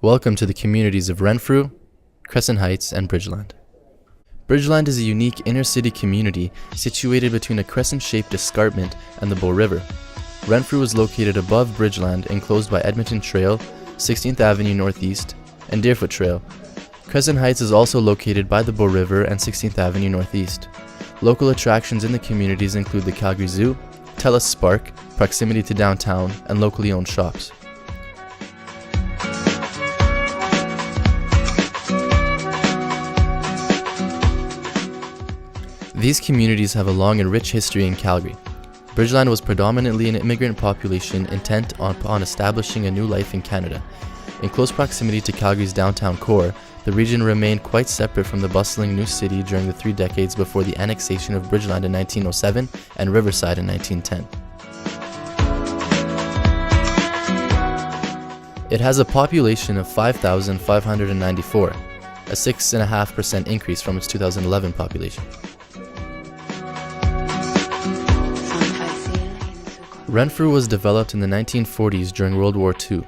Welcome to the communities of Renfrew, Crescent Heights, and Bridgeland. Bridgeland is a unique inner-city community situated between a crescent-shaped escarpment and the Bow River. Renfrew is located above Bridgeland, enclosed by Edmonton Trail, 16th Avenue Northeast, and Deerfoot Trail. Crescent Heights is also located by the Bow River and 16th Avenue Northeast. Local attractions in the communities include the Calgary Zoo, TELUS Spark, proximity to downtown, and locally owned shops. These communities have a long and rich history in Calgary. Bridgeland was predominantly an immigrant population intent upon establishing a new life in Canada. In close proximity to Calgary's downtown core, the region remained quite separate from the bustling new city during the 3 decades before the annexation of Bridgeland in 1907 and Riverside in 1910. It has a population of 5,594, a 6.5% increase from its 2011 population. Renfrew was developed in the 1940s during World War II.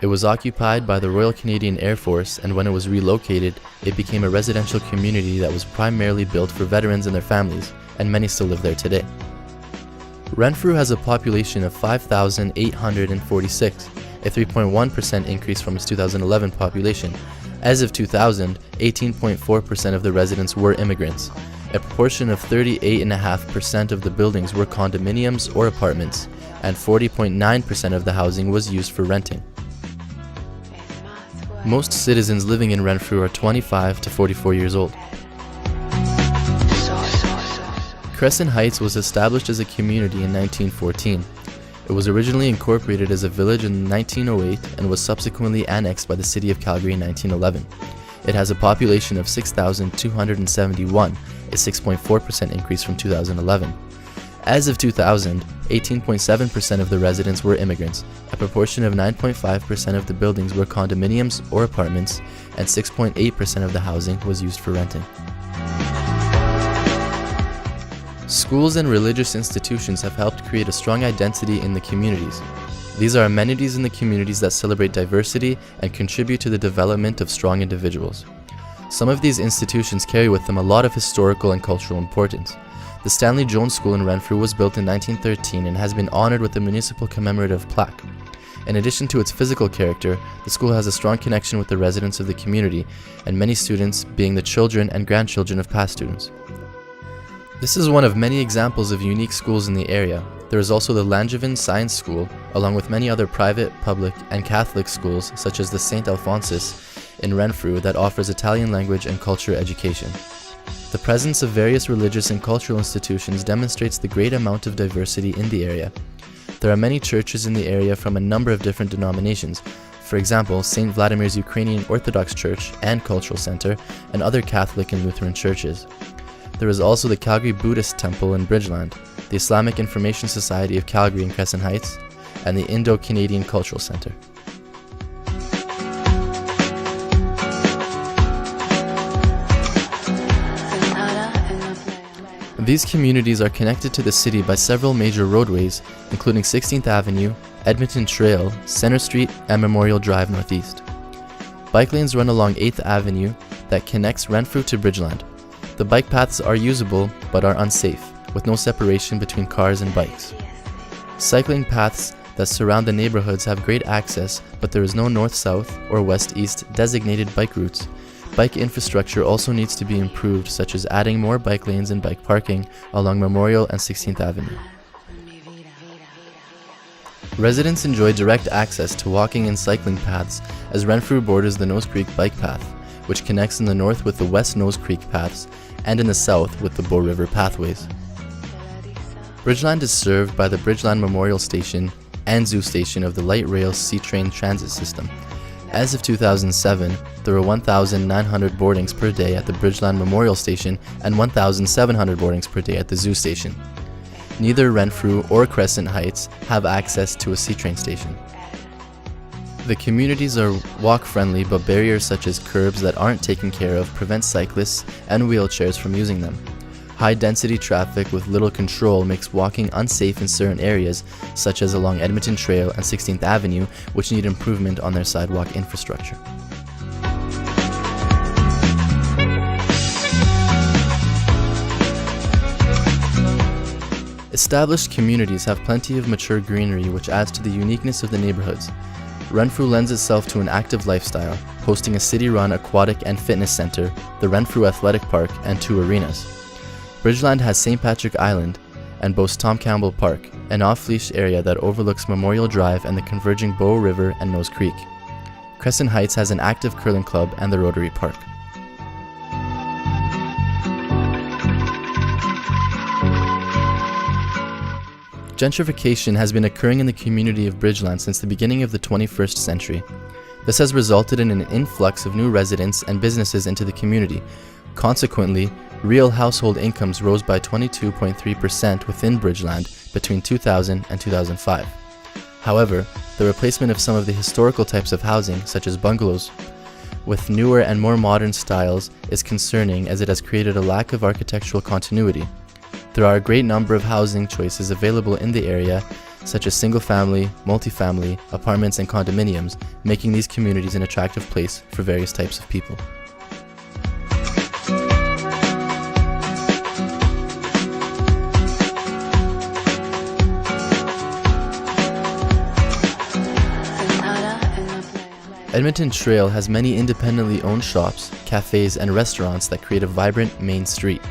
It was occupied by the Royal Canadian Air Force, and when it was relocated, it became a residential community that was primarily built for veterans and their families, and many still live there today. Renfrew has a population of 5,846, a 3.1% increase from its 2011 population. As of 2000, 18.4% of the residents were immigrants. A proportion of 38.5% of the buildings were condominiums or apartments, and 40.9% of the housing was used for renting. Most citizens living in Renfrew are 25 to 44 years old. Crescent Heights was established as a community in 1914. It was originally incorporated as a village in 1908 and was subsequently annexed by the City of Calgary in 1911. It has a population of 6,271, a 6.4% increase from 2011. As of 2000, 18.7% of the residents were immigrants, a proportion of 9.5% of the buildings were condominiums or apartments, and 6.8% of the housing was used for renting. Schools and religious institutions have helped create a strong identity in the communities. These are amenities in the communities that celebrate diversity and contribute to the development of strong individuals. Some of these institutions carry with them a lot of historical and cultural importance. The Stanley Jones School in Renfrew was built in 1913 and has been honored with a municipal commemorative plaque. In addition to its physical character, the school has a strong connection with the residents of the community, and many students being the children and grandchildren of past students. This is one of many examples of unique schools in the area. There is also the Langevin Science School, along with many other private, public, and Catholic schools such as the St. Alphonsus in Renfrew that offers Italian language and culture education. The presence of various religious and cultural institutions demonstrates the great amount of diversity in the area. There are many churches in the area from a number of different denominations. For example, St. Vladimir's Ukrainian Orthodox Church and Cultural Center, and other Catholic and Lutheran churches. There is also the Calgary Buddhist Temple in Bridgeland, the Islamic Information Society of Calgary in Crescent Heights, and the Indo-Canadian Cultural Center. These communities are connected to the city by several major roadways, including 16th Avenue, Edmonton Trail, Centre Street, and Memorial Drive Northeast. Bike lanes run along 8th Avenue that connects Renfrew to Bridgeland. The bike paths are usable but are unsafe, with no separation between cars and bikes. Cycling paths that surround the neighborhoods have great access, but there is no north-south or west-east designated bike routes. Bike infrastructure also needs to be improved, such as adding more bike lanes and bike parking along Memorial and 16th Avenue. Residents enjoy direct access to walking and cycling paths as Renfrew borders the Nose Creek bike path, which connects in the north with the West Nose Creek paths and in the south with the Bow River pathways. Bridgeland is served by the Bridgeland Memorial Station and Zoo Station of the Light Rail C-Train transit system. As of 2007, there were 1,900 boardings per day at the Bridgeland Memorial Station and 1,700 boardings per day at the Zoo Station. Neither Renfrew or Crescent Heights have access to a C-Train station. The communities are walk-friendly, but barriers such as curbs that aren't taken care of prevent cyclists and wheelchairs from using them. High-density traffic with little control makes walking unsafe in certain areas, such as along Edmonton Trail and 16th Avenue, which need improvement on their sidewalk infrastructure. Established communities have plenty of mature greenery, which adds to the uniqueness of the neighborhoods. Renfrew lends itself to an active lifestyle, hosting a city-run aquatic and fitness center, the Renfrew Athletic Park, and 2 arenas. Bridgeland has St. Patrick Island and boasts Tom Campbell Park, an off-leash area that overlooks Memorial Drive and the converging Bow River and Nose Creek. Crescent Heights has an active curling club and the Rotary Park. Gentrification has been occurring in the community of Bridgeland since the beginning of the 21st century. This has resulted in an influx of new residents and businesses into the community. Consequently, real household incomes rose by 22.3% within Bridgeland between 2000 and 2005. However, the replacement of some of the historical types of housing, such as bungalows, with newer and more modern styles is concerning, as it has created a lack of architectural continuity. There are a great number of housing choices available in the area, such as single-family, multifamily, apartments, and condominiums, making these communities an attractive place for various types of people. Edmonton Trail has many independently owned shops, cafes, and restaurants that create a vibrant main street.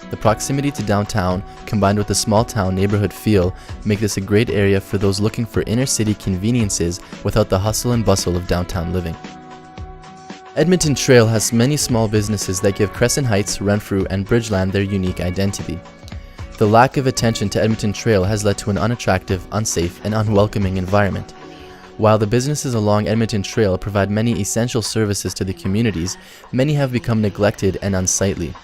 The proximity to downtown, combined with the small-town neighborhood feel, make this a great area for those looking for inner-city conveniences without the hustle and bustle of downtown living. Edmonton Trail has many small businesses that give Crescent Heights, Renfrew, and Bridgeland their unique identity. The lack of attention to Edmonton Trail has led to an unattractive, unsafe, and unwelcoming environment. While the businesses along Edmonton Trail provide many essential services to the communities, many have become neglected and unsightly.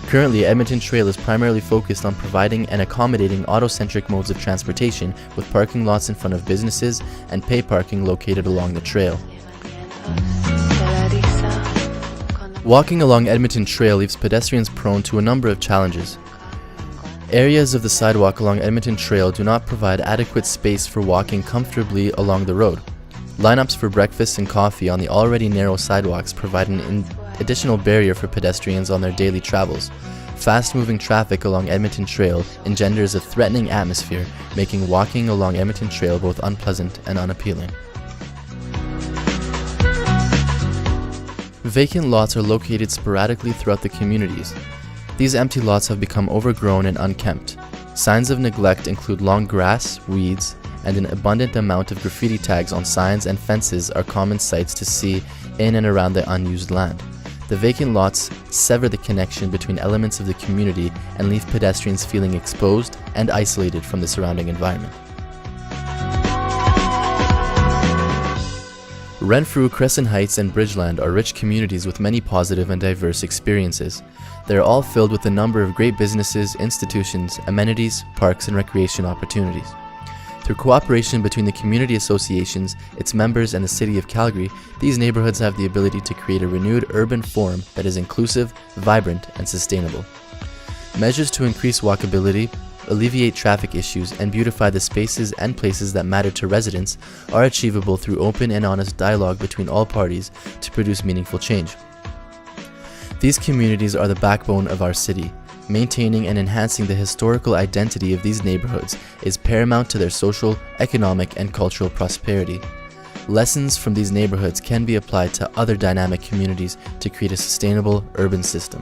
Currently, Edmonton Trail is primarily focused on providing and accommodating auto-centric modes of transportation with parking lots in front of businesses and pay parking located along the trail. Walking along Edmonton Trail leaves pedestrians prone to a number of challenges. Areas of the sidewalk along Edmonton Trail do not provide adequate space for walking comfortably along the road. Lineups for breakfast and coffee on the already narrow sidewalks provide an additional barrier for pedestrians on their daily travels. Fast-moving traffic along Edmonton Trail engenders a threatening atmosphere, making walking along Edmonton Trail both unpleasant and unappealing. Vacant lots are located sporadically throughout the communities. These empty lots have become overgrown and unkempt. Signs of neglect include long grass, weeds, and an abundant amount of graffiti tags on signs and fences are common sights to see in and around the unused land. The vacant lots sever the connection between elements of the community and leave pedestrians feeling exposed and isolated from the surrounding environment. Renfrew, Crescent Heights, and Bridgeland are rich communities with many positive and diverse experiences. They are all filled with a number of great businesses, institutions, amenities, parks, and recreation opportunities. Through cooperation between the community associations, its members, and the City of Calgary, these neighborhoods have the ability to create a renewed urban form that is inclusive, vibrant, and sustainable. Measures to increase walkability, alleviate traffic issues, and beautify the spaces and places that matter to residents are achievable through open and honest dialogue between all parties to produce meaningful change. These communities are the backbone of our city. Maintaining and enhancing the historical identity of these neighborhoods is paramount to their social, economic, and cultural prosperity. Lessons from these neighborhoods can be applied to other dynamic communities to create a sustainable urban system.